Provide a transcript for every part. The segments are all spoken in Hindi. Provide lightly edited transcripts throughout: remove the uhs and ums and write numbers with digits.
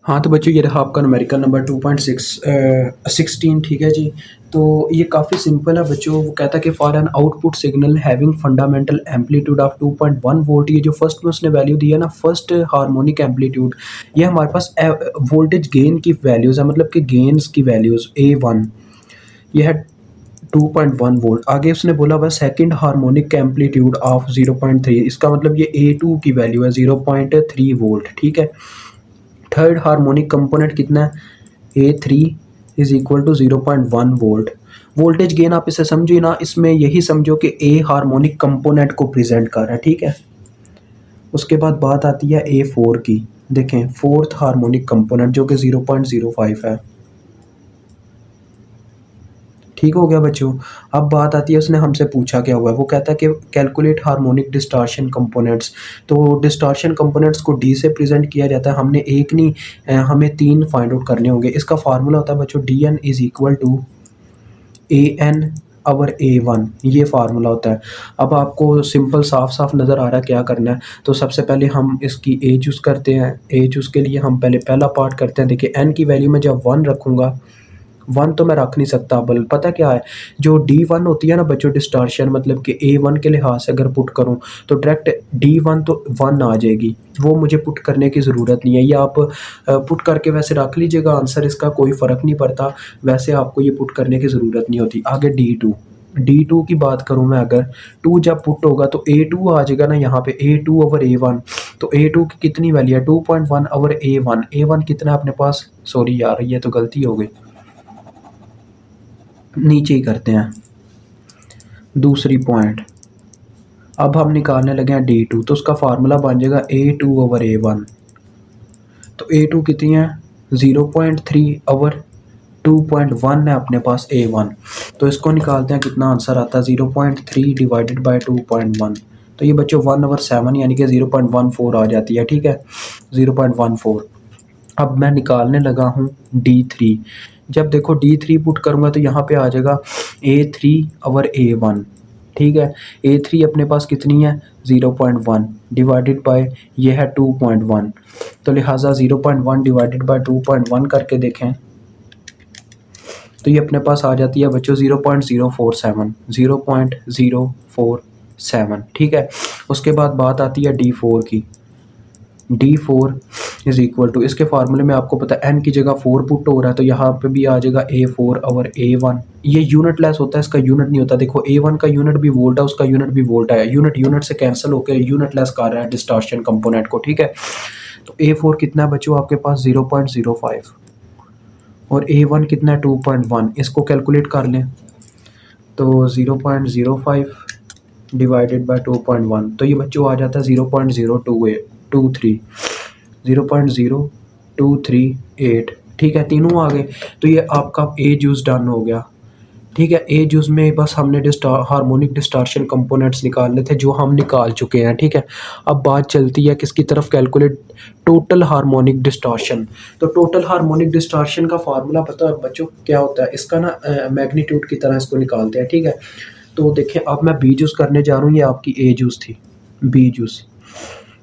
हाँ, तो बच्चों ये रहा आपका न्यूमेरिकल नंबर 2.16 ठीक है जी। तो ये काफ़ी सिंपल है बच्चों, वो कहता है कि for an output signal having fundamental amplitude of 2.1 volt, ये जो फर्स्ट में उसने वैल्यू दी है ना, फर्स्ट हार्मोनिक एम्पलीट्यूड, ये हमारे पास वोल्टेज गेन की वैल्यूज़ है, मतलब कि गेन्स की वैल्यूज़ A1, ये है 2.1 वोल्ट। आगे उसने बोला हुआ सेकंड हार्मोनिक एम्पलीट्यूड ऑफ 0.3, इसका मतलब ये A2 की वैल्यू है 0.3 वोल्ट, ठीक है। थर्ड हार्मोनिक कंपोनेंट कितना है, A3 is equal to 0.1 volt. Voltage gain आप इसे समझिए ना, इसमें यही समझो कि ए हार्मोनिक कंपोनेंट को प्रेजेंट कर रहा है, ठीक है। उसके बाद बात आती है A4 की। देखें फोर्थ हार्मोनिक कंपोनेंट जो कि 0.05 है, ठीक हो गया बच्चों। अब बात आती है, उसने हमसे पूछा क्या हुआ है, वो कहता है कि कैलकुलेट हार्मोनिक डिस्टॉर्शन कंपोनेंट्स। तो डिस्टॉर्शन कंपोनेंट्स को डी से प्रेजेंट किया जाता है, हमने एक नहीं हमें तीन फाइंड आउट करने होंगे। इसका फार्मूला होता है बच्चों DN is equal to AN over A1, ये फार्मूला होता है। अब आपको सिंपल साफ साफ नज़र आ रहा है क्या करना है। तो सबसे पहले हम इसकी ए चूज़ करते हैं। ए चूज़ के लिए हम पहले पहला पार्ट करते हैं। देखिए एन की वैल्यू में जब 1 रखूँगा, 1 तो मैं रख नहीं सकता, बल पता क्या है, जो D1 होती है ना बच्चों डिस्टॉर्शन, मतलब कि A1 के लिहाज से अगर पुट करूँ तो डायरेक्ट D1 तो 1 आ जाएगी, वो मुझे पुट करने की ज़रूरत नहीं है। ये आप पुट करके वैसे रख लीजिएगा, आंसर इसका कोई फ़र्क नहीं पड़ता, वैसे आपको ये पुट करने की ज़रूरत नहीं होती। आगे D2 की बात करूँ मैं, अगर 2 जब पुट होगा तो A2 आ जाएगा ना यहाँ पे, A2 ओवर A1। तो A2 की कितनी वैल्यू है, 2.1 ओवर A1। A1 कितना है अपने पास, सॉरी यार ये तो गलती हो गई, नीचे ही करते हैं दूसरी पॉइंट। अब हम निकालने लगे हैं D2, तो उसका फार्मूला बन जाएगा A2 ओवर A1। तो A2 कितनी है, 0.3 ओवर 2.1 है अपने पास A1। तो इसको निकालते हैं, कितना आंसर आता है, 0.3 डिवाइडेड बाय 2.1। तो ये बच्चों 1 ओवर 7 यानी कि 0.14 आ जाती है, ठीक है, 0.14। अब मैं निकालने लगा हूँ D3। जब देखो D3 पुट करूँगा तो यहाँ पे आ जाएगा A3 ओवर A1, ठीक है। A3 अपने पास कितनी है, 0.1 डिवाइडेड बाय ये है 2.1। तो लिहाजा 0.1 डिवाइडेड बाय 2.1 करके देखें तो ये अपने पास आ जाती है बच्चों 0.047, 0.047, ठीक है। उसके बाद बात आती है D4 की। D4 इज इक्वल टू, इसके फार्मूले में आपको पता है n की जगह 4 पुट हो रहा है, तो यहाँ पे भी आ जाएगा A4 ओवर A1। ये यूनिट लेस होता है, इसका यूनिट नहीं होता। देखो A1 का यूनिट भी वोल्ट है, उसका यूनिट भी वोल्ट है, यूनिट यूनिट से कैंसिल होकर यूनिट लेस कर रहा है डिस्टॉर्शन कंपोनेंट को, ठीक है। तो A4 कितना है बच्चों आपके पास, 0.05, और A1 कितना है, 2.1। इसको कैलकुलेट कर लें तो 0.05 डिवाइडेड बाय 2.1, तो ये बच्चों आ जाता है 0.0223, 0.0238, ठीक है, तीनों आ गए। तो ये आपका ए जूस डन हो गया, ठीक है। ए जूस में बस हमने हार्मोनिक डिस्टॉर्शन कंपोनेंट्स निकालने थे, जो हम निकाल चुके हैं, ठीक है। अब बात चलती है किसकी तरफ, कैलकुलेट टोटल हार्मोनिक डिस्टॉर्शन। तो टोटल हार्मोनिक डिस्टॉर्शन का फार्मूला पता है बच्चों क्या होता है, इसका ना मैग्नीट्यूड की तरह इसको निकालते हैं, ठीक है। तो देखें अब मैं बी जूस करने जा रहा हूँ, ये आपकी ए जूस थी,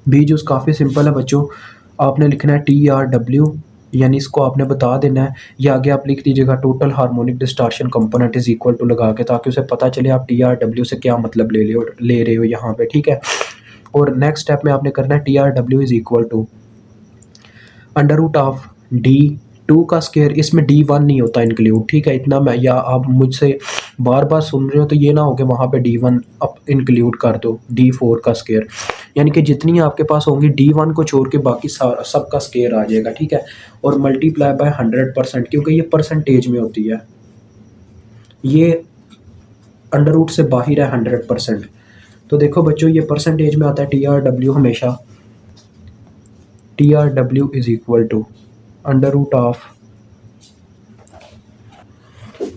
बी जूस काफ़ी सिंपल है बच्चों। आपने लिखना है TRW, यानी इसको आपने बता देना है, या आगे आप लिख दीजिएगा total harmonic distortion component is equal to लगा के, ताकि उसे पता चले आप TRW से क्या मतलब ले रहे हो यहाँ पे, ठीक है। और नेक्स्ट स्टेप में आपने करना है TRW is equal to under root of D2 का स्केयर, इसमें D1 नहीं होता इंक्लूड, ठीक है, इतना मैं, या आप मुझसे बार बार सुन रहे हो तो ये ना हो कि वहाँ पे D1 अब इंक्लूड कर दो, D4 का स्केयर, यानी कि जितनी आपके पास होंगी D1 को छोड़ के बाकी सबका स्केयर आ जाएगा, ठीक है। और मल्टीप्लाई बाय 100%, क्योंकि ये परसेंटेज में होती है, ये अंडर रूट से बाहर है 100%। तो देखो बच्चों ये परसेंटेज में आता है TRW हमेशा, TRW is equal to under root of,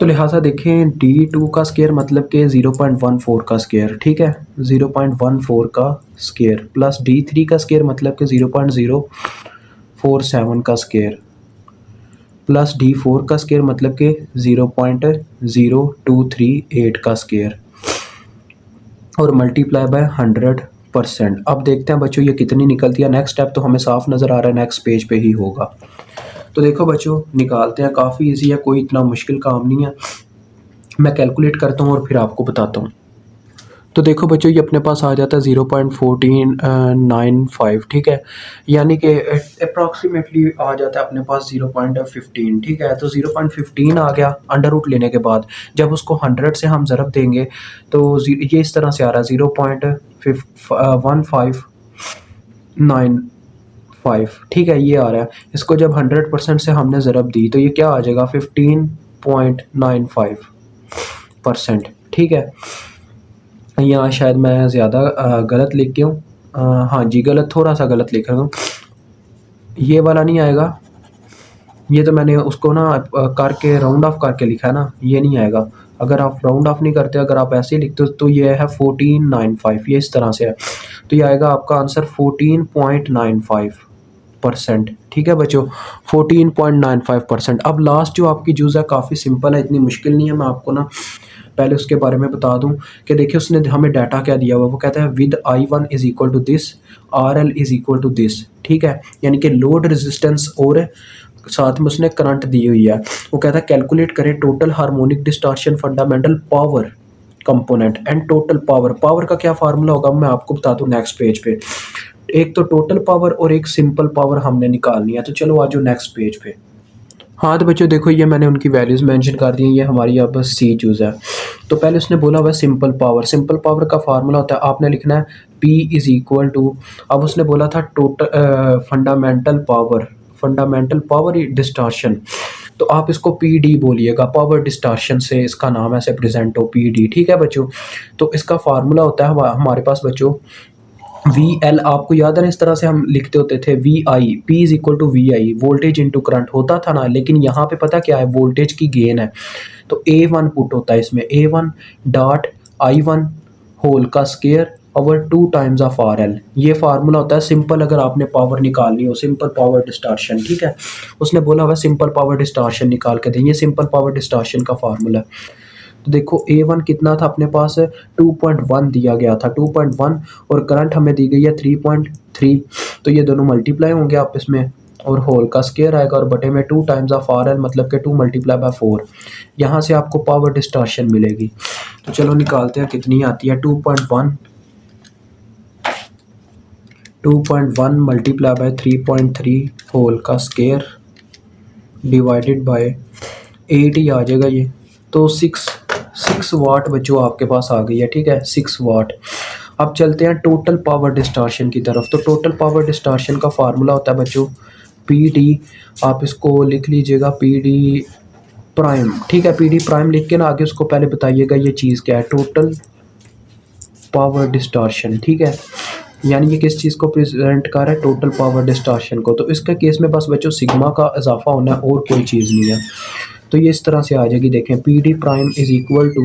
तो लिहाजा देखें D2 का स्केयर मतलब कि 0.14 का स्केयर, ठीक है, 0.14 का स्केयर प्लस D3 का स्केयर मतलब कि 0.047 का स्केयर प्लस D4 का स्केयर मतलब कि 0.0238 का स्केयर और मल्टीप्लाई बाय 100%। अब देखते हैं बच्चों ये कितनी निकलती है। नेक्स्ट स्टेप तो हमें साफ नज़र आ रहा है, नेक्स्ट पेज पे ही होगा। तो देखो बच्चों निकालते हैं, काफ़ी ईज़ी है, कोई इतना मुश्किल काम नहीं है। मैं कैलकुलेट करता हूँ और फिर आपको बताता हूँ। तो देखो बच्चों ये अपने पास आ जाता है 0.1495, ठीक है, यानी कि अप्रॉक्सीमेटली आ जाता है अपने पास 0.15, ठीक है। तो 0.15 आ गया अंडर रूट लेने के बाद, जब उसको 100 से हम ज़रब देंगे तो ये इस तरह से आ रहा है 0.1595, ठीक है, ये आ रहा है। इसको जब 100% से हमने ज़रब दी तो ये क्या आ जाएगा 15.95%, ठीक है। यहाँ शायद मैं ज़्यादा गलत लिख गया हूँ, हाँ जी गलत, थोड़ा सा गलत लिख रहा हूँ, ये वाला नहीं आएगा, ये तो मैंने उसको ना करके राउंड ऑफ करके लिखा है ना, ये नहीं आएगा। अगर आप राउंड ऑफ नहीं करते, अगर आप ऐसे ही लिखते हो तो ये है 1495, ये इस तरह से है। तो ये आएगा आपका आंसर 14.95%, ठीक है बच्चों, 14.95%। अब लास्ट जो आपकी जूज़ है काफ़ी सिंपल है, इतनी मुश्किल नहीं है। मैं आपको ना पहले उसके बारे में बता दूं कि देखिए उसने हमें डाटा क्या दिया हुआ, वो कहता है with I1 is equal to this, RL is equal to this, ठीक है, यानी कि लोड रेजिस्टेंस और साथ में उसने करंट दी हुई है। वो कहता है कैलकुलेट करें total harmonic distortion fundamental power component and total power. Power का क्या फार्मूला होगा मैं आपको बता दूं नेक्स्ट पेज पे। एक तो टोटल पावर और एक सिंपल पावर हमने निकालनी है। तो चलो आ जाओ नेक्स्ट पेज पे। हाँ तो बच्चों देखो ये मैंने उनकी वैल्यूज़ मेंशन कर दी हैं, ये हमारी अब सी चूज़ है। तो पहले उसने बोला हुआ सिंपल पावर, सिंपल पावर का फार्मूला होता है, आपने लिखना है P इज़ इक्वल टू, अब उसने बोला था total fundamental power, fundamental power distortion, तो आप इसको PD बोलिएगा, पावर डिस्टॉर्शन से इसका नाम ऐसे प्रेजेंट हो PD, ठीक है बच्चों। तो इसका फार्मूला होता है हमारे पास बच्चों VL, आपको याद है ना इस तरह से हम लिखते होते थे VI, P is equal to VI, voltage into current होता था ना, लेकिन यहाँ पे पता क्या है, वोल्टेज की गेन है। तो A1 पुट होता है इसमें, A1 डॉट I1 होल का square over 2 times of RL, ये फार्मूला होता है सिंपल, अगर आपने पावर निकालनी हो, सिंपल पावर डिस्टॉर्शन, ठीक है। उसने बोला हुआ सिंपल पावर डिस्टॉर्शन निकाल के दें, ये सिंपल पावर डिस्टॉर्शन का फार्मूला है। तो देखो A1 कितना था अपने पास, 2.1 दिया गया था, 2.1, और करंट हमें दी गई है 3.3, तो ये दोनों मल्टीप्लाई होंगे आपस में और होल का स्केयर आएगा और बटे में 2 टाइम्स ऑफ RL, मतलब कि 2 मल्टीप्लाई बाय 4, यहाँ से आपको पावर डिस्टॉर्शन मिलेगी। तो चलो निकालते हैं कितनी आती है, 2.1 मल्टीप्लाई बाय 3.3 होल का स्केयर डिवाइडेड बाय 8 ही आ जाएगा ये, तो 6 वाट बच्चों आपके पास आ गई है, ठीक है, 6 वाट। अब चलते हैं टोटल पावर डिस्टॉर्शन की तरफ। तो टोटल पावर डिस्टॉर्शन का फार्मूला होता है बच्चों PD, आप इसको लिख लीजिएगा PD प्राइम, ठीक है, PD प्राइम लिख के ना आगे उसको पहले बताइएगा ये चीज़ क्या है, टोटल पावर डिस्टॉर्शन, ठीक है, यानी ये किस चीज़ को प्रेजेंट कर रहा है, टोटल पावर डिस्टॉर्शन को। तो इसके केस में बस बच्चों सिग्मा का इजाफा होना है और कोई चीज़ नहीं है। तो ये इस तरह से आ जाएगी, देखें PD prime is equal to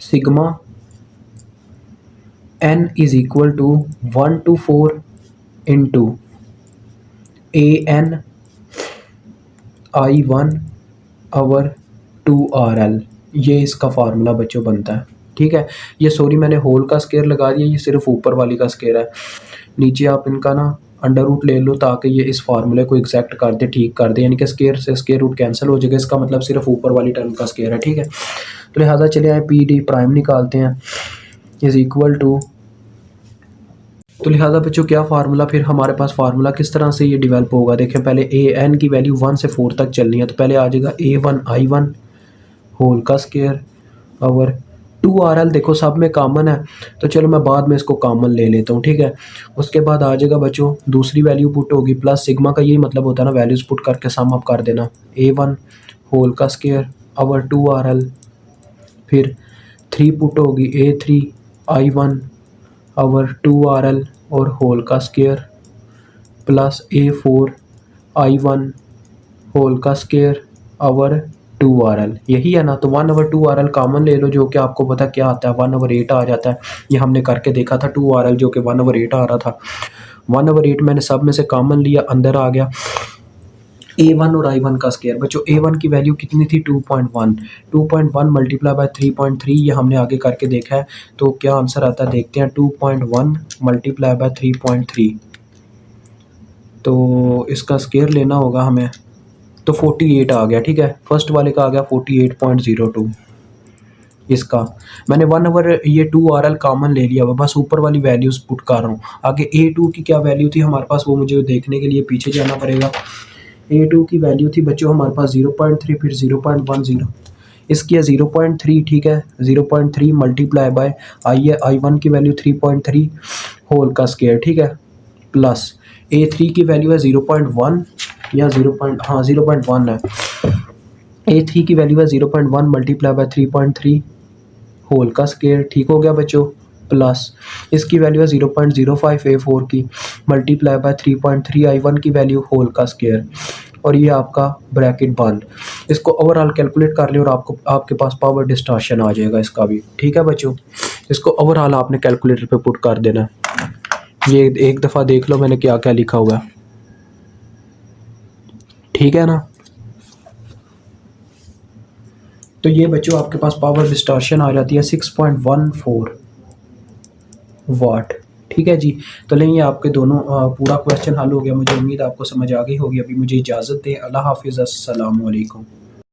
sigma N is equal to 1 to 4 into AN I1 over 2RL, ये इसका फार्मूला बच्चों बनता है, ठीक है। ये सॉरी मैंने होल का स्केयर लगा दिया, ये सिर्फ ऊपर वाली का स्केयर है, नीचे आप इनका ना अंडर रूट ले लो ताकि ये इस फार्मूले को एग्जैक्ट कर दे, ठीक कर दे, यानी कि स्केयर से स्केयर रूट कैंसिल हो जाएगा, इसका मतलब सिर्फ ऊपर वाली टर्म का स्केयर है, ठीक है। तो लिहाजा चले आए PD प्राइम निकालते हैं इज इक्वल टू, तो लिहाजा बच्चों क्या फार्मूला, फिर हमारे पास फार्मूला किस तरह से ये डेवलप होगा, देखें पहले AN की वैल्यू 1 से 4 तक चलनी है, तो पहले आ जाएगा A1 I1 होल का स्केयर ओवर 2RL, देखो सब में कॉमन है तो चलो मैं बाद में इसको कॉमन ले लेता हूँ, ठीक है। उसके बाद आ जाएगा बच्चों दूसरी वैल्यू पुट होगी, प्लस सिग्मा का यही मतलब होता है ना, वैल्यूज़ पुट करके सम अप कर देना, A1 होल का स्केयर ओवर 2RL, फिर 3 पुट होगी A3 I1 ओवर 2RL और होल का square, plus A4 I1 whole का स्केयर ओवर 2RL, यही है ना। तो 1/2RL कॉमन ले लो, जो कि आपको पता क्या आता है, 1/8 आ जाता है, ये हमने करके देखा था 2RL जो कि 1/8 आ रहा था, 1/8 मैंने सब में से कॉमन लिया, अंदर आ गया A1 और I1 का स्केयर। बच्चों A1 की वैल्यू कितनी थी 2.1 मल्टीप्लाई बाय 3.3, ये हमने आगे करके देखा है, तो क्या आंसर आता है देखते हैं, 2.1 मल्टीप्लाई बाय 3.3, तो इसका स्केयर लेना होगा हमें। तो 48 आ गया, ठीक है। फर्स्ट वाले का आ गया 48.02 इसका। मैंने 1 आवर ये 2 RL कॉमन ले लिया हुआ, बस ऊपर वाली वैल्यूज़ पुट कर रहा हूँ। आगे A2 की क्या वैल्यू थी हमारे पास, वो मुझे देखने के लिए पीछे जाना पड़ेगा। A2 की वैल्यू थी बच्चों हमारे पास 0.3, फिर 0.10, इसकी है 0.3, ठीक है। 0.3 मल्टीप्लाई बाय आई है, I1 की वैल्यू 3.3 होल का स्केयर, ठीक है, प्लस A3 की वैल्यू है 0.1 या 0.1 है। A3 की वैल्यू है 0.1 मल्टीप्लाई बाय 3.3 होल का स्केयर, ठीक हो गया बच्चों, प्लस इसकी वैल्यू है 0.05 A4 की मल्टीप्लाई बाय 3.3 I1 की वैल्यू होल का स्केयर, और ये आपका ब्रैकेट बंद। इसको ओवरऑल कैलकुलेट कर लिया और आपको आपके पास पावर डिस्टॉर्शन आ जाएगा इसका भी, ठीक है बच्चों। इसको ओवरऑल आपने कैलकुलेटर पे पुट कर देना है। ये एक दफ़ा देख लो मैंने क्या क्या लिखा हुआ है, ठीक है ना। तो ये बच्चों आपके पास पावर डिस्टॉर्शन आ जाती है 6.14 वाट, ठीक है जी। तो लेंगे आपके दोनों पूरा क्वेश्चन हल हो गया। मुझे उम्मीद आपको समझ आ गई होगी। अभी मुझे इजाज़त दें। अल्लाह हाफिज़, अस्सलाम वालेकुम।